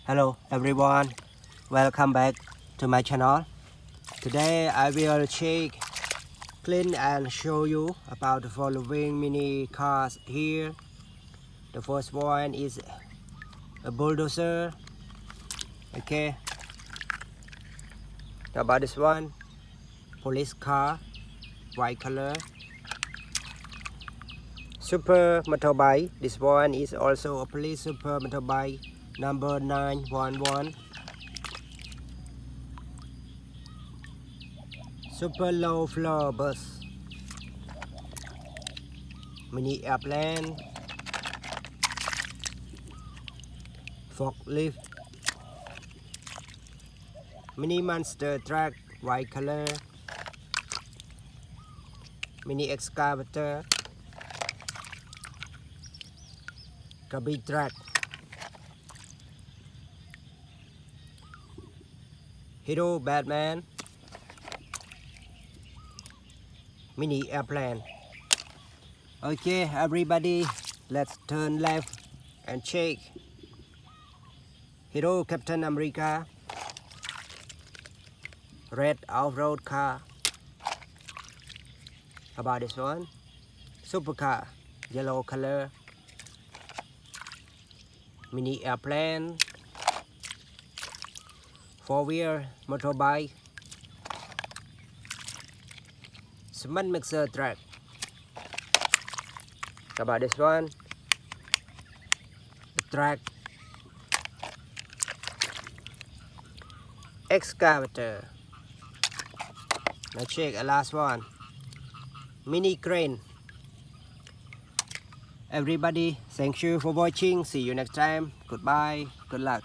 Hello everyone, welcome back to my channel. Today I will check, clean and show you about the following mini cars here. The first one is a bulldozer. Okay. About this one, police car, white color. Super motorbike. This one is also a police super motorbike number 911. Super low floor bus. Mini airplane. Forklift. Mini monster truck, white color. Mini excavator. Garbage truck. Hero Batman. Mini airplane. Okay, everybody, let's turn left and check. Hero Captain America. Red off-road car. How about this one? Supercar, yellow color. Mini airplane. Four-wheel motorbike. Cement mixer truck. How about this one? The truck. Excavator. Now check the last one. Mini crane. Everybody, thank you for watching. See you next time. Goodbye. Good luck.